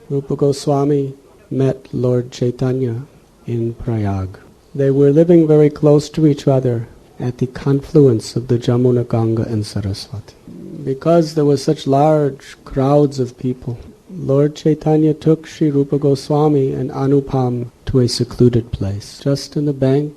Rupa Goswami met Lord Chaitanya in Prayag. They were living very close to each other at the confluence of the Jamuna, Ganga and Saraswati. Because there were such large crowds of people, Lord Chaitanya took Sri Rupa Goswami and Anupam to a secluded place, just in the bank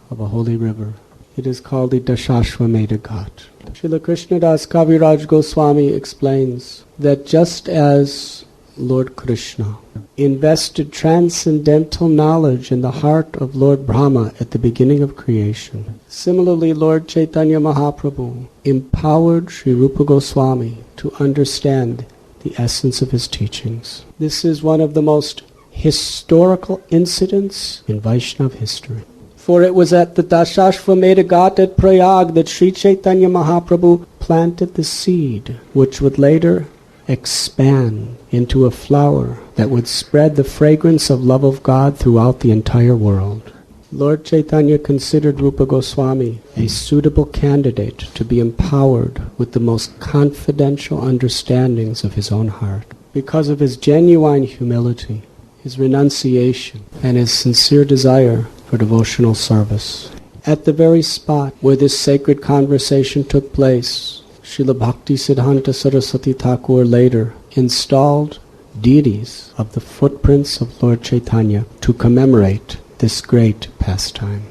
of a holy river. It is called the Dashashwamedha Ghat. Srila Krishnadas Kaviraj Goswami explains that just as Lord Krishna invested transcendental knowledge in the heart of Lord Brahma at the beginning of creation, similarly Lord Chaitanya Mahaprabhu empowered Sri Rupa Goswami to understand the essence of his teachings. This is one of the most historical incidents in Vaishnava history. For it was at the Dashashwamedha Ghat at Prayag that Sri Chaitanya Mahaprabhu planted the seed, which would later expand into a flower that would spread the fragrance of love of God throughout the entire world. Lord Chaitanya considered Rupa Goswami a suitable candidate to be empowered with the most confidential understandings of his own heart because of his genuine humility, his renunciation, and his sincere desire for devotional service. At the very spot where this sacred conversation took place, Srila Bhakti Siddhanta Saraswati Thakur later installed deities of the footprints of Lord Chaitanya to commemorate this great pastime.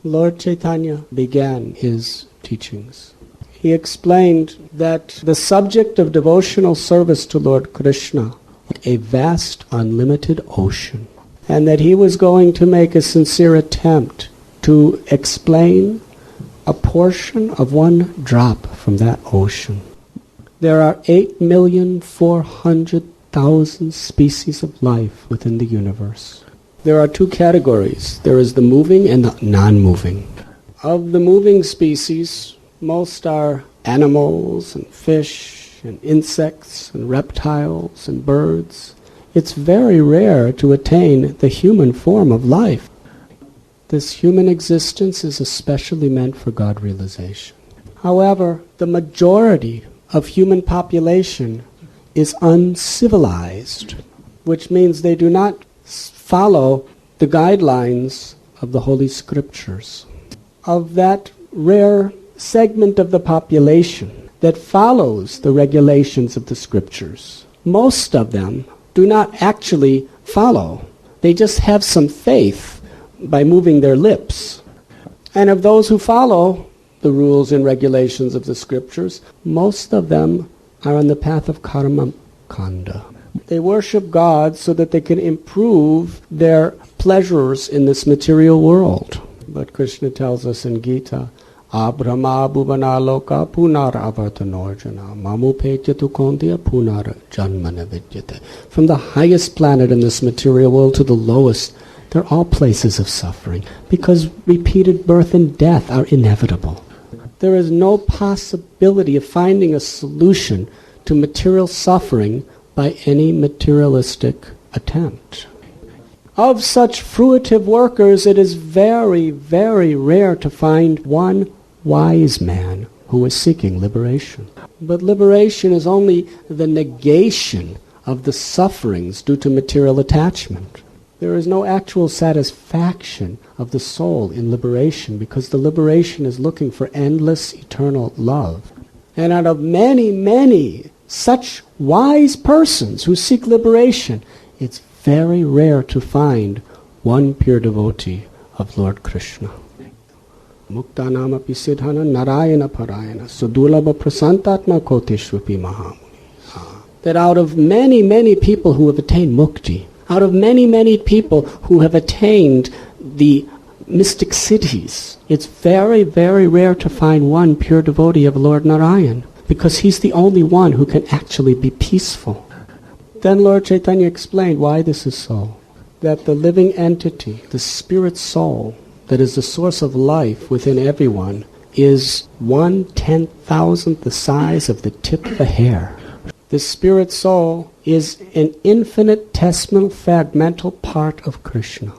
Lord Chaitanya began his teachings. He explained that the subject of devotional service to Lord Krishna was a vast, unlimited ocean, and that he was going to make a sincere attempt to explain a portion of one drop from that ocean. There are 8,400,000 species of life within the universe. There are two categories. There is the moving and the non-moving. Of the moving species, most are animals and fish and insects and reptiles and birds. It's very rare to attain the human form of life. This human existence is especially meant for God realization. However, the majority of human population is uncivilized, which means they do not follow the guidelines of the Holy Scriptures. Of that rare segment of the population that follows the regulations of the Scriptures, most of them do not actually follow. They just have some faith by moving their lips. And of those who follow the rules and regulations of the Scriptures, most of them are on the path of karma kanda. They worship God so that they can improve their pleasures in this material world. But Krishna tells us in Gita, Brahma Loka punar avartanorjana mamupetyatu kondya punar janmana vidyate. From the highest planet in this material world to the lowest, they're all places of suffering because repeated birth and death are inevitable. There is no possibility of finding a solution to material suffering by any materialistic attempt. Of such fruitive workers, it is very, very rare to find one wise man who is seeking liberation. But liberation is only the negation of the sufferings due to material attachment. There is no actual satisfaction of the soul in liberation because the liberation is looking for endless, eternal love. And out of many, many such wise persons who seek liberation, it's very rare to find one pure devotee of Lord Krishna. Muktanam api siddhana narayana parayana sudulabha prasantatma koteshvapi mahamuni. That out of many, many people who have attained mukti, out of many, many people who have attained the mystic cities, it's very, very rare to find one pure devotee of Lord Narayan, because he's the only one who can actually be peaceful. Then Lord Chaitanya explained why this is so. That the living entity, the spirit soul, that is the source of life within everyone, is 1/10,000th the size of the tip of a hair. The spirit soul is an infinitesimal fragmental part of Krishna.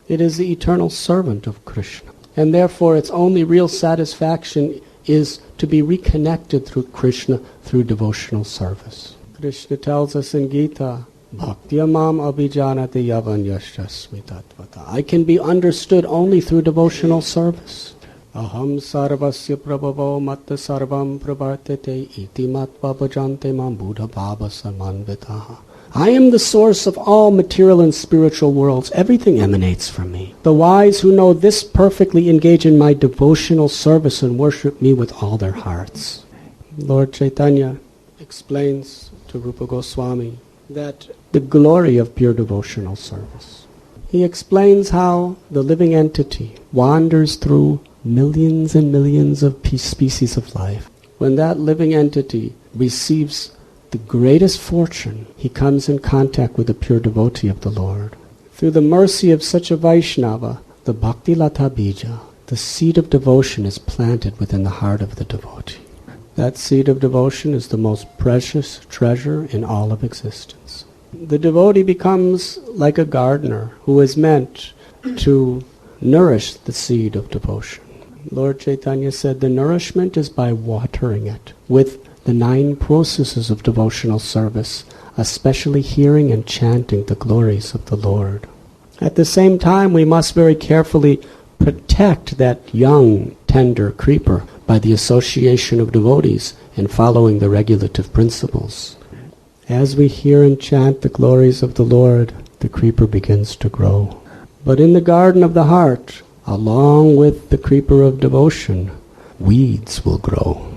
It is the eternal servant of Krishna. And therefore its only real satisfaction is to be reconnected through Krishna through devotional service. Krishna tells us in Gita, Bhaktiya mam abhijanati yavanyashasmi tatvata. I can be understood only through devotional service. Aham sarvasya prabhavo matta sarvam pravartate iti matva bhajante mam buddha bhava samanvitaha. I am the source of all material and spiritual worlds. Everything emanates from me. The wise who know this perfectly engage in my devotional service and worship me with all their hearts. Lord Chaitanya explains to Rupa Goswami that the glory of pure devotional service. He explains how the living entity wanders through millions and millions of species of life. When that living entity receives the greatest fortune, he comes in contact with the pure devotee of the Lord. Through the mercy of such a Vaishnava, the bhakti lata bija, the seed of devotion is planted within the heart of the devotee. That seed of devotion is the most precious treasure in all of existence. The devotee becomes like a gardener who is meant to nourish the seed of devotion. Lord Chaitanya said the nourishment is by watering it with the 9 processes of devotional service, especially hearing and chanting the glories of the Lord. At the same time, we must very carefully protect that young, tender creeper by the association of devotees and following the regulative principles. As we hear and chant the glories of the Lord, the creeper begins to grow. But in the garden of the heart, along with the creeper of devotion, weeds will grow.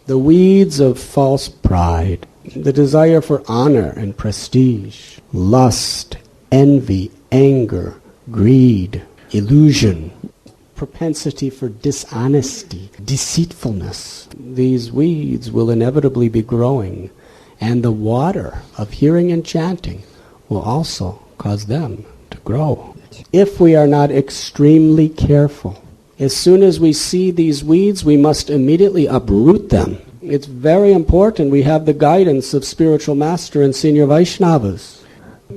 The weeds of false pride, the desire for honor and prestige, lust, envy, anger, greed, illusion, propensity for dishonesty, deceitfulness. These weeds will inevitably be growing, and the water of hearing and chanting will also cause them to grow. If we are not extremely careful, as soon as we see these weeds, we must immediately uproot them. It's very important we have the guidance of spiritual master and senior Vaishnavas,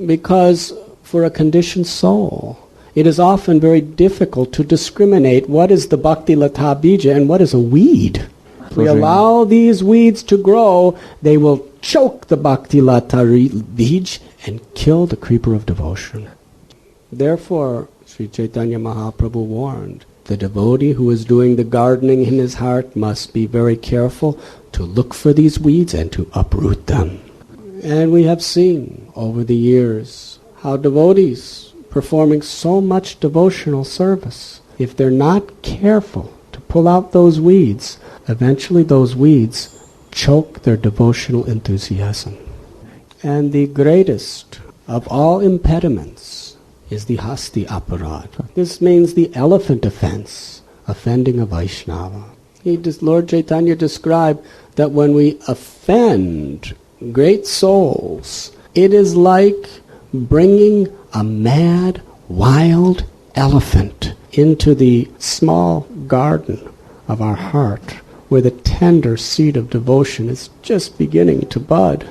because for a conditioned soul, it is often very difficult to discriminate what is the bhakti lata bija and what is a weed. If we allow these weeds to grow, they will choke the bhakti lata beej and kill the creeper of devotion. Therefore, Sri Chaitanya Mahaprabhu warned, the devotee who is doing the gardening in his heart must be very careful to look for these weeds and to uproot them. And we have seen over the years how devotees performing so much devotional service, if they're not careful to pull out those weeds, eventually those weeds choke their devotional enthusiasm. And the greatest of all impediments is the hasti aparad. This means the elephant offense, offending a Vaishnava. Lord Chaitanya described that when we offend great souls, it is like bringing a mad, wild elephant into the small garden of our heart, where the tender seed of devotion is just beginning to bud.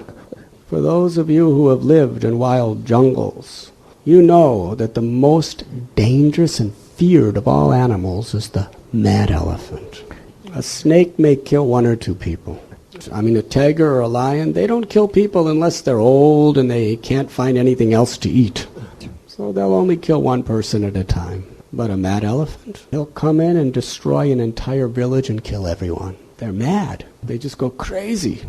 For those of you who have lived in wild jungles, you know that the most dangerous and feared of all animals is the mad elephant. A snake may kill 1 or 2 people. A tiger or a lion, they don't kill people unless they're old and they can't find anything else to eat. So they'll only kill 1 person at a time. But a mad elephant, he'll come in and destroy an entire village and kill everyone. They're mad. They just go crazy.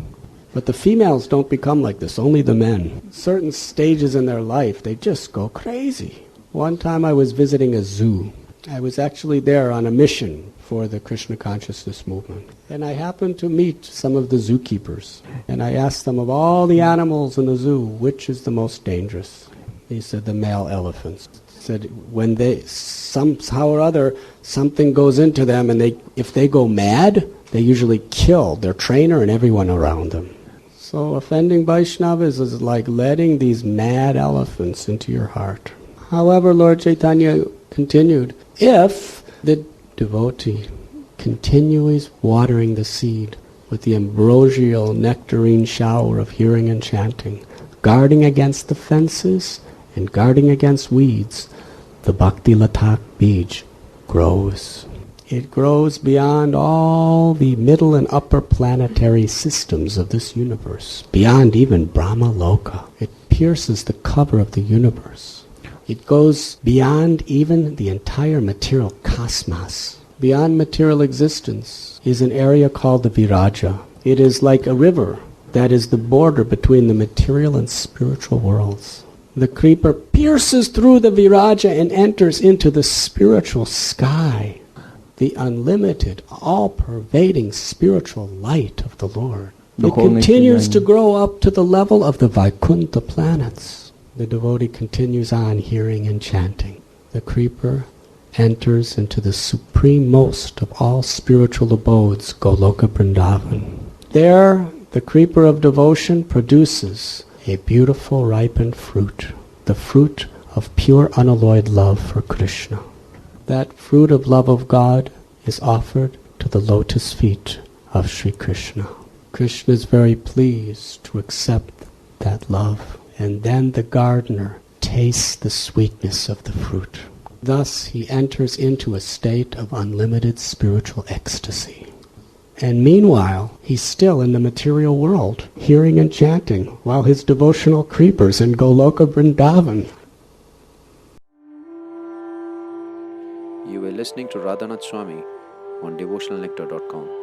But the females don't become like this, only the men. Certain stages in their life, they just go crazy. One time I was visiting a zoo. I was actually there on a mission for the Krishna consciousness movement. And I happened to meet some of the zookeepers. And I asked them, of all the animals in the zoo, which is the most dangerous? They said the male elephants. Said when they, somehow or other, something goes into them and if they go mad, they usually kill their trainer and everyone around them. So offending Vaishnavas is like letting these mad elephants into your heart. However, Lord Chaitanya continued, if the devotee continues watering the seed with the ambrosial nectarine shower of hearing and chanting, guarding against the fences and guarding against weeds, the bhakti lata beej grows. It grows beyond all the middle and upper planetary systems of this universe, beyond even Brahma Loka. It pierces the cover of the universe. It goes beyond even the entire material cosmos. Beyond material existence is an area called the Viraja. It is like a river that is the border between the material and spiritual worlds. The creeper pierces through the Viraja and enters into the spiritual sky, the unlimited, all-pervading spiritual light of the Lord. It continues to grow up to the level of the Vaikuntha planets. The devotee continues on hearing and chanting. The creeper enters into the supreme most of all spiritual abodes, Goloka Vrindavan. There, the creeper of devotion produces a beautiful ripened fruit, the fruit of pure unalloyed love for Krishna. That fruit of love of God is offered to the lotus feet of Sri Krishna. Krishna is very pleased to accept that love, and then the gardener tastes the sweetness of the fruit. Thus he enters into a state of unlimited spiritual ecstasy. And meanwhile, he's still in the material world, hearing and chanting, while his devotional creepers in Goloka Vrindavan. You were listening to Radhanath Swami on devotionalnectar.com.